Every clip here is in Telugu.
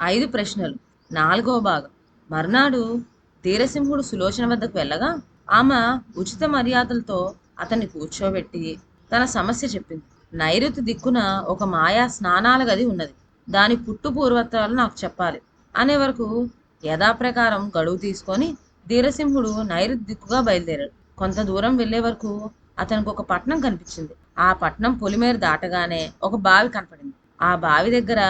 5 ప్రశ్నలు. 4వ భాగం. మర్నాడు ధీరసింహుడు సులోచన వద్దకు వెళ్ళగా ఆమె ఉచిత మర్యాదలతో అతన్ని కూర్చోబెట్టి తన సమస్య చెప్పింది. నైరుతి దిక్కున ఒక మాయా స్నానాల గది ఉన్నది. దాని పుట్టు పూర్వత్రాలు నాకు చెప్పాలి అనే వరకు యథాప్రకారం గడువు తీసుకొని ధీరసింహుడు నైరుతి దిక్కుగా బయలుదేరాడు. కొంత దూరం వెళ్లే వరకు అతనికి ఒక పట్నం కనిపించింది. ఆ పట్నం పొలిమేర దాటగానే ఒక బావి కనపడింది. ఆ బావి దగ్గర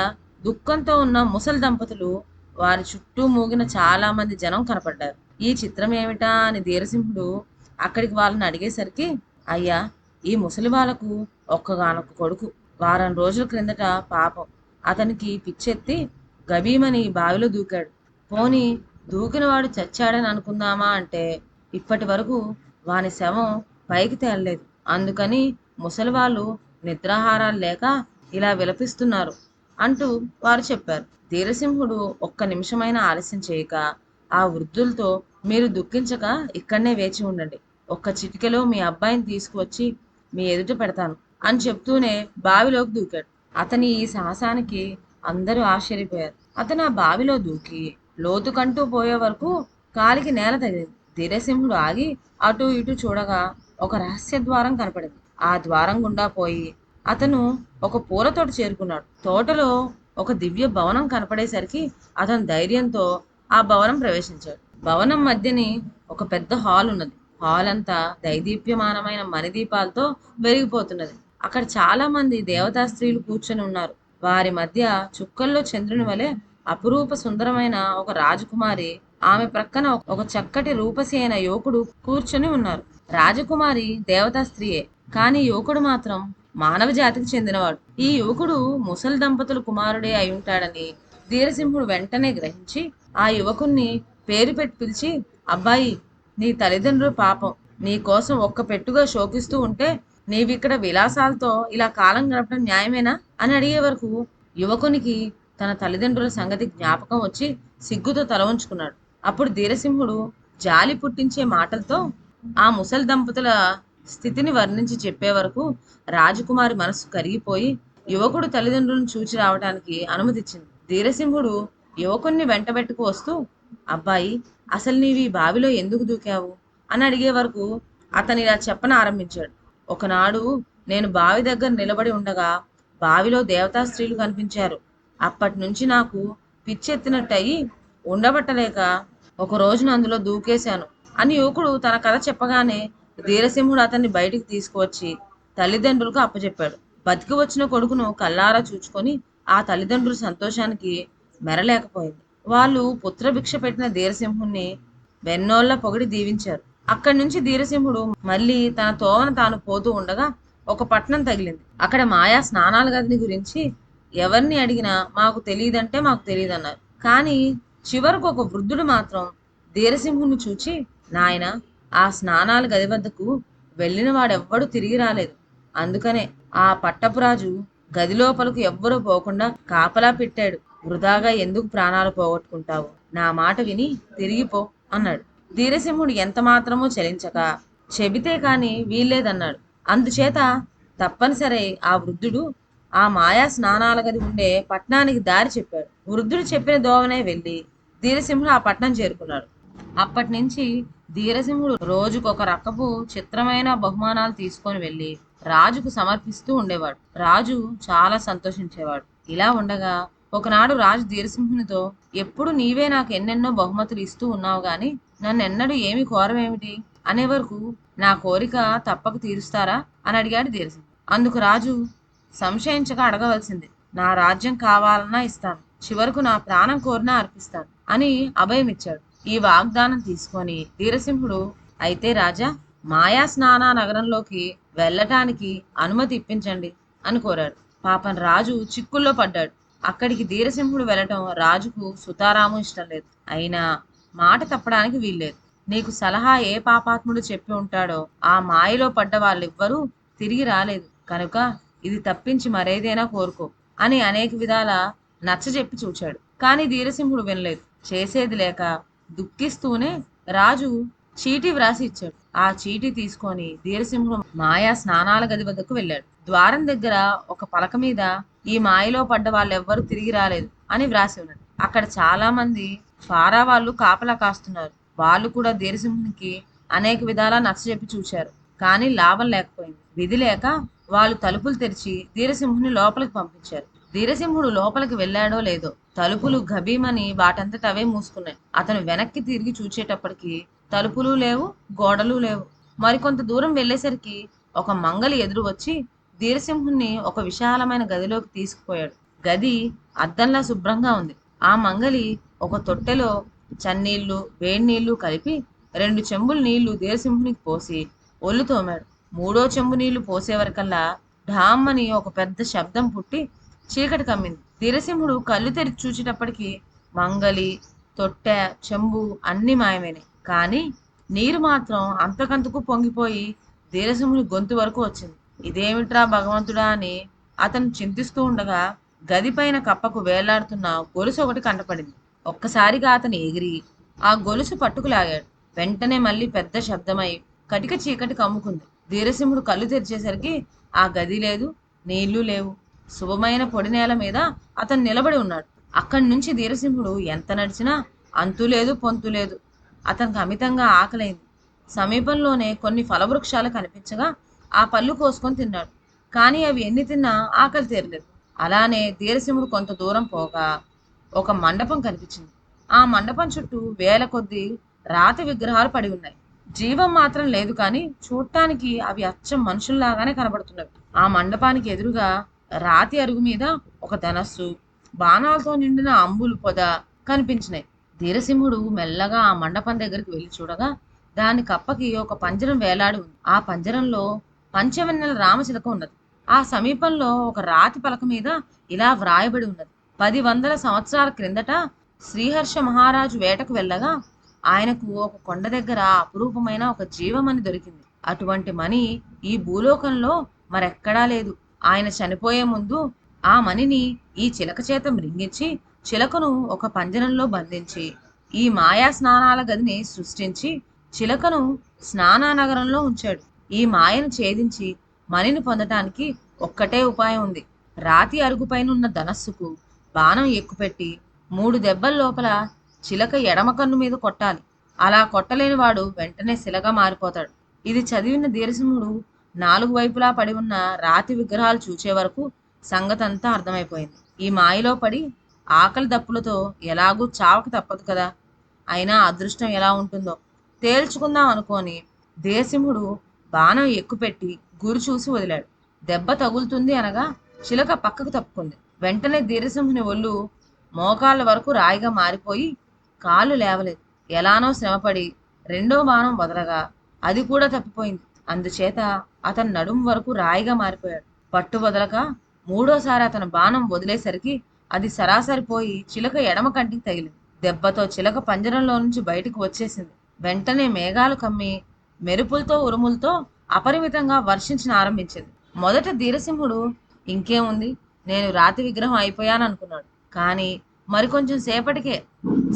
దుఃఖంతో ఉన్న ముసలి దంపతులు, వారి చుట్టూ మూగిన చాలా మంది జనం కనపడ్డారు. ఈ చిత్రం ఏమిటా అని ధీరసింహుడు అక్కడికి వాళ్ళని అడిగేసరికి, అయ్యా, ఈ ముసలి వాళ్ళకు ఒక్కగానొక్క కొడుకు. వారం రోజుల క్రిందట పాపం అతనికి పిచ్చెత్తి గభీమని బావిలో దూకాడు. పోనీ దూకినవాడు చచ్చాడని అనుకుందామా అంటే ఇప్పటి వరకు వాని శవం పైకి తేలలేదు. అందుకని ముసలివాళ్ళు నిద్రాహారాలు లేక ఇలా విలపిస్తున్నారు అంటూ వారు చెప్పారు. ధీరసింహుడు ఒక్క నిమిషమైనా ఆలస్యం చేయక ఆ వృద్ధులతో, మీరు దుఃఖించక ఇక్కడనే వేచి ఉండండి. ఒక్క చిటికెలో మీ అబ్బాయిని తీసుకువచ్చి మీ ఎదుట పెడతాను అని చెప్తూనే బావిలోకి దూకాడు. అతని ఈ సాహసానికి అందరూ ఆశ్చర్యపోయారు. అతను ఆ బావిలో దూకి లోతుకంటూ పోయే వరకు కాలికి నేల తగిలింది. ధీరసింహుడు ఆగి అటు ఇటు చూడగా ఒక రహస్య ద్వారం కనపడింది. ఆ ద్వారం గుండా పోయి అతను ఒక పూల తోట చేరుకున్నాడు. తోటలో ఒక దివ్య భవనం కనపడేసరికి అతను ధైర్యంతో ఆ భవనం ప్రవేశించాడు. భవనం మధ్యని ఒక పెద్ద హాల్ ఉన్నది. హాల్ అంతా దైదీప్యమానమైన మణిదీపాలతో వెలిగిపోతున్నది. అక్కడ చాలా మంది దేవతా స్త్రీలు కూర్చొని ఉన్నారు. వారి మధ్య చుక్కల్లో చంద్రుని వలె అపురూప సుందరమైన ఒక రాజకుమారి, ఆమె ప్రక్కన ఒక చక్కటి రూపసి అయిన యువకుడు కూర్చొని ఉన్నారు. రాజకుమారి దేవతా స్త్రీయే, కానీ యువకుడు మాత్రం మానవ జాతికి చెందినవాడు. ఈ యువకుడు ముసలి దంపతుల కుమారుడే అయి ఉంటాడని ధీరసింహుడు వెంటనే గ్రహించి ఆ యువకుణ్ణి పేరు పెట్టి పిలిచి, అబ్బాయి, నీ తల్లిదండ్రులు పాపం నీ కోసం ఒక్క పెట్టుగా శోకిస్తూ ఉంటే నీవిక్కడ విలాసాలతో ఇలా కాలం గడపడం న్యాయమేనా అని అడిగే వరకు యువకునికి తన తల్లిదండ్రుల సంగతి జ్ఞాపకం వచ్చి సిగ్గుతో తల ఉంచుకున్నాడు. అప్పుడు ధీరసింహుడు జాలి పుట్టించే మాటలతో ఆ ముసలి దంపతుల స్థితిని వర్ణించి చెప్పే వరకు రాజకుమారి మనస్సు కరిగిపోయి యువకుడు తల్లిదండ్రులను చూచి రావడానికి అనుమతిచ్చింది. ధీరసింహుడు యువకుణ్ణి వెంటబెట్టుకు వస్తూ, అబ్బాయి, అసలు నీవి బావిలో ఎందుకు దూకావు అని అడిగే వరకు అతను ఇలా చెప్పనారంభించాడు. ఒకనాడు నేను బావి దగ్గర నిలబడి ఉండగా బావిలో దేవతా స్త్రీలు కనిపించారు. అప్పటి నుంచి నాకు పిచ్చెత్తినట్టయి ఉండబట్టలేక ఒక రోజున అందులో దూకేశాను అని యువకుడు తన కథ చెప్పగానే ధీరసింహుడు అతన్ని బయటికి తీసుకువచ్చి తల్లిదండ్రులకు అప్పచెప్పాడు. బతికి వచ్చిన కొడుకును కల్లారా చూచుకొని ఆ తల్లిదండ్రుల సంతోషానికి మెరలేకపోయింది. వాళ్ళు పుత్రభిక్ష పెట్టిన ధీరసింహుణ్ణి వెన్నోళ్ల పొగిడి దీవించారు. అక్కడి నుంచి ధీరసింహుడు మళ్ళీ తన తోవన తాను పోతూ ఉండగా ఒక పట్నం తగిలింది. అక్కడ మాయా స్నానాల గదిని గురించి ఎవరిని అడిగినా మాకు తెలియదంటే మాకు తెలియదన్నారు. కానీ చివరకు ఒక వృద్ధుడు మాత్రం ధీరసింహుని చూచి, నాయన, ఆ స్నానాల గది వద్దకు వెళ్ళిన వాడెవ్వడూ తిరిగి రాలేదు. అందుకనే ఆ పట్టపురాజు గది లోపలకు ఎవ్వరూ పోకుండా కాపలా పెట్టాడు. వృధాగా ఎందుకు ప్రాణాలు పోగొట్టుకుంటావు? నా మాట విని తిరిగిపో అన్నాడు. ధీరసింహుడు ఎంత మాత్రమూ చలించక, చెబితే కాని వీల్లేదన్నాడు. అందుచేత తప్పనిసరి ఆ వృద్ధుడు ఆ మాయా స్నానాల గది ఉండే పట్టణానికి దారి చెప్పాడు. వృద్ధుడు చెప్పిన దోవనే వెళ్ళి ధీరసింహుడు ఆ పట్టణం చేరుకున్నాడు. అప్పటి నుంచి ధీరసింహుడు రోజుకొక రకపు చిత్రమైన బహుమానాలు తీసుకొని వెళ్ళి రాజుకు సమర్పిస్తూ ఉండేవాడు. రాజు చాలా సంతోషించేవాడు. ఇలా ఉండగా ఒకనాడు రాజు ధీరసింహునితో, ఎప్పుడు నీవే నాకు ఎన్నెన్నో బహుమతులు ఇస్తూ ఉన్నావు గాని నన్నెన్నడూ ఏమి కోరవేమిటి అనే వరకు నా కోరిక తప్పక తీరుస్తారా అని అడిగాడు ధీరసింహుడు. అందుకు రాజు సంశయించక అడగవలసింది, నా రాజ్యం కావాలన్నా ఇస్తాను, చివరకు నా ప్రాణం కోరినా అర్పిస్తాను అని అభయమిచ్చాడు. ఈ వాగ్దానం తీసుకొని ధీరసింహుడు, అయితే రాజా, మాయా స్నాన నగరంలోకి వెళ్ళటానికి అనుమతి ఇప్పించండి అని కోరాడు. పాపం రాజు చిక్కుల్లో పడ్డాడు. అక్కడికి ధీరసింహుడు వెళ్ళటం రాజుకు సుతారాము ఇష్టం లేదు. అయినా మాట తప్పడానికి వీల్లేదు. నీకు సలహా ఏ పాపాత్ముడు చెప్పి ఉంటాడో ఆ మాయలో పడ్డ వాళ్ళెవ్వరూ తిరిగి రాలేదు కనుక ఇది తప్పించి మరేదైనా కోరుకో అని అనేక విధాల నచ్చజెప్పి చూచాడు. కానీ ధీరసింహుడు వినలేదు. చేసేది లేక దుఃఖిస్తూనే రాజు చీటీ వ్రాసి ఇచ్చాడు. ఆ చీటీ తీసుకొని ధీరసింహుడు మాయా స్నానాల గది వద్దకు వెళ్ళాడు. ద్వారం దగ్గర ఒక పలక మీద ఈ మాయలో పడ్డ వాళ్ళెవ్వరూ తిరిగి రాలేదు అని వ్రాసి ఉన్నాడు. అక్కడ చాలా మంది ఫారా వాళ్ళు కాపలా కాస్తున్నారు. వాళ్ళు కూడా ధీరసింహునికి అనేక విధాలా నచ్చజెప్పి చూశారు. కానీ లాభం లేకపోయింది. విధి లేక వాళ్ళు తలుపులు తెరిచి ధీరసింహుని లోపలికి పంపించారు. ధీరసింహుడు లోపలికి వెళ్ళాడో లేదో తలుపులు గభీమని వాటంతట అవే మూసుకున్నాయి. అతను వెనక్కి తిరిగి చూచేటప్పటికి తలుపులు లేవు, గోడలు లేవు. మరికొంత దూరం వెళ్ళేసరికి ఒక మంగలి ఎదురు వచ్చి ధీరసింహుణ్ణి ఒక విశాలమైన గదిలోకి తీసుకుపోయాడు. గది అద్దంలా శుభ్రంగా ఉంది. ఆ మంగలి ఒక తొట్టెలో చన్నీళ్లు, వేడినీళ్లు కలిపి 2 చెంబులు నీళ్లు ధీరసింహునికి పోసి ఒళ్ళు తోమాడు. 3వ చెంబు నీళ్లు పోసేవరకల్లా ఢామ్మని ఒక పెద్ద శబ్దం పుట్టి చీకటి కమ్మింది. ధీరసింహుడు కళ్ళు తెరిచి చూచేటప్పటికి మంగలి, తొట్టె, చెంబు అన్నీ మాయమైనాయి. కానీ నీరు మాత్రం అంతకంతకు పొంగిపోయి ధీరసింహుని గొంతు వరకు వచ్చింది. ఇదేమిట్రా భగవంతుడా అని అతను చింతిస్తూ ఉండగా గదిపైన కప్పకు వేలాడుతున్న గొలుసు ఒకటి కంటపడింది. ఒక్కసారిగా అతను ఎగిరి ఆ గొలుసు పట్టుకులాగాడు. వెంటనే మళ్ళీ పెద్ద శబ్దమై కటిక చీకటి కమ్ముకుంది. ధీరసింహుడు కళ్ళు తెరిచేసరికి ఆ గది లేదు, నీళ్లు లేవు. శుభమైన పొడి నేల మీద అతను నిలబడి ఉన్నాడు. అక్కడి నుంచి ధీరసింహుడు ఎంత నడిచినా అంతు లేదు, పొంతు లేదు. అతనికి అమితంగా ఆకలైంది. సమీపంలోనే కొన్ని ఫలవృక్షాలు కనిపించగా ఆ పళ్ళు కోసుకొని తిన్నాడు. కానీ అవి ఎన్ని తిన్నా ఆకలి తీరలేదు. అలానే ధీరసింహుడు కొంత దూరం పోగా ఒక మండపం కనిపించింది. ఆ మండపం చుట్టూ వేల కొద్దీ రాతి విగ్రహాలు పడి ఉన్నాయి. జీవం మాత్రం లేదు, కానీ చూడటానికి అవి అచ్చం మనుషుల్లాగానే కనబడుతున్నవి. ఆ మండపానికి ఎదురుగా రాతి అరుగు మీద ఒక ధనస్సు, బాణాలతో నిండిన అంబులు పొద కనిపించినాయి. ధీరసింహుడు మెల్లగా ఆ మండపం దగ్గరికి వెళ్ళి చూడగా దాని కప్పకి ఒక పంజరం వేలాడి ఉంది. ఆ పంజరంలో పంచవెన్నెల రామచిలక ఉన్నది. ఆ సమీపంలో ఒక రాతి పలక మీద ఇలా వ్రాయబడి ఉన్నది: 10 వందల సంవత్సరాల క్రిందట శ్రీహర్ష మహారాజు వేటకు వెళ్ళగా ఆయనకు ఒక కొండ దగ్గర అపురూపమైన ఒక జీవమణి దొరికింది. అటువంటి మణి ఈ భూలోకంలో మరెక్కడా లేదు. ఆయన చనిపోయే ముందు ఆ మణిని ఈ చిలక చేత మృంగించి చిలకను ఒక పంజరంలో బంధించి ఈ మాయా స్నానాల గదిని సృష్టించి చిలకను స్నానా నగరంలో ఉంచాడు. ఈ మాయను ఛేదించి మణిని పొందటానికి ఒక్కటే ఉపాయం ఉంది. రాతి అరుగుపైన ఉన్న ధనస్సుకు బాణం ఎక్కుపెట్టి 3 దెబ్బల లోపల చిలక ఎడమ కన్ను మీద కొట్టాలి. అలా కొట్టలేని వాడు వెంటనే శిలగా మారిపోతాడు. ఇది చదివిన ధీరసింహుడు 4 వైపులా పడి ఉన్న రాతి విగ్రహాలు చూచే వరకు సంగతంతా అర్థమైపోయింది. ఈ మాయలో పడి ఆకలి దప్పులతో ఎలాగూ చావక తప్పదు కదా. అయినా అదృష్టం ఎలా ఉంటుందో తేల్చుకుందాం అనుకోని ధీరసింహుడు బాణం ఎక్కుపెట్టి గురి చూసి వదిలాడు. దెబ్బ తగులుతుంది అనగా చిలక పక్కకు తప్పుకుంది. వెంటనే ధీరసింహుని ఒళ్ళు మోకాళ్ళ వరకు రాయిగా మారిపోయి కాళ్ళు లేవలేదు. ఎలానో శ్రమపడి 2వ బాణం వదలగా అది కూడా తప్పిపోయింది. అందుచేత అతని నడుము వరకు రాయిగా మారిపోయాడు. పట్టు వదలక 3వసారి అతను బాణం వదిలేసరికి అది సరాసరిపోయి చిలక ఎడమ కంటికి తగిలింది. దెబ్బతో చిలక పంజరంలో నుంచి బయటకు వచ్చేసింది. వెంటనే మేఘాలు కమ్మి మెరుపులతో ఉరుములతో అపరిమితంగా వర్షించిన ఆరంభించింది. మొదట ధీరసింహుడు ఇంకేముంది, నేను రాతి విగ్రహం అయిపోయాననుకున్నాడు. కానీ మరికొంచెం సేపటికే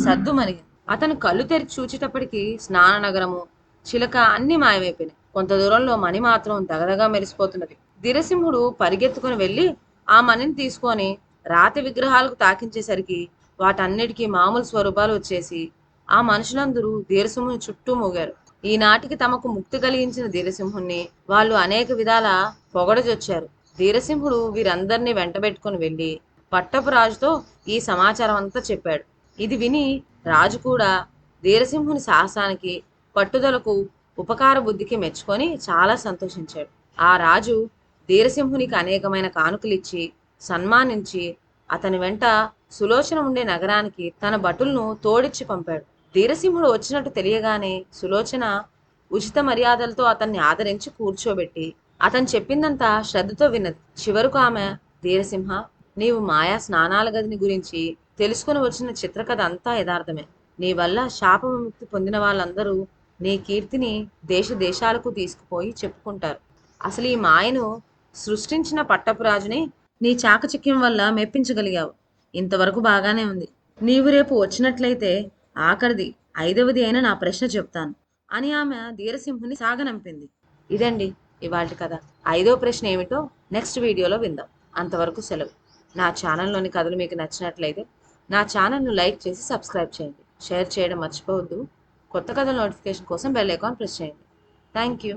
సద్దు మరిగింది. అతను కళ్ళు తెరిచి చూచేటప్పటికి స్నాన నగరము, చిలక అన్ని మాయమైపోయినాయి. కొంత దూరంలో మణి మాత్రం దగదగా మెరిసిపోతున్నది. ధీరసింహుడు పరిగెత్తుకుని వెళ్ళి ఆ మణిని తీసుకొని రాతి విగ్రహాలకు తాకించేసరికి వాటన్నిటికీ మామూలు స్వరూపాలు వచ్చేసి ఆ మనుషులందరూ ధీరసింహుని చుట్టూ మూగారు. ఈనాటికి తమకు ముక్తి కలిగించిన ధీరసింహుణ్ణి వాళ్ళు అనేక విధాల పొగడజొచ్చారు. ధీరసింహుడు వీరందరినీ వెంటబెట్టుకుని వెళ్ళి పట్టపు రాజుతో ఈ సమాచారం అంతా చెప్పాడు. ఇది విని రాజు కూడా ధీరసింహుని సాహసానికి, పట్టుదలకు, ఉపకార బుద్ధికి మెచ్చుకొని చాలా సంతోషించాడు. ఆ రాజు ధీరసింహునికి అనేకమైన కానుకలిచ్చి సన్మానించి అతని వెంట సులోచన ఉండే నగరానికి తన భటులను తోడిచ్చి పంపాడు. ధీరసింహుడు వచ్చినట్టు తెలియగానే సులోచన ఉచిత మర్యాదలతో అతన్ని ఆదరించి కూర్చోబెట్టి అతను చెప్పిందంతా శ్రద్ధతో విన్నది. చివరకు ఆమె, ధీరసింహ, నీవు మాయా స్నానాల గదిని గురించి తెలుసుకుని వచ్చిన చిత్రకథ అంతా యథార్థమే. నీ వల్ల శాప విముక్తి పొందిన వాళ్ళందరూ నీ కీర్తిని దేశ దేశాలకు తీసుకుపోయి చెప్పుకుంటారు. అసలు ఈ మాయను సృష్టించిన పట్టపురాజుని నీ చాకచక్యం వల్ల మెప్పించగలిగావు. ఇంతవరకు బాగానే ఉంది. నీవు రేపు వచ్చినట్లయితే ఆఖరిది, 5వది అయిన నా ప్రశ్న చెప్తాను అని ఆమె ధీరసింహుని సాగనంపింది. ఇదండి ఇవాల్టి కథ. 5వ ప్రశ్న ఏమిటో నెక్స్ట్ వీడియోలో విందాం. అంతవరకు సెలవు. నా ఛానల్లోని కథలు మీకు నచ్చినట్లయితే నా ఛానల్ను లైక్ చేసి సబ్స్క్రైబ్ చేయండి. షేర్ చేయడం మర్చిపోవద్దు. కొత్త కథల నోటిఫికేషన్ కోసం బెల్ ఐకాన్ ప్రెస్ చేయండి. Thank you.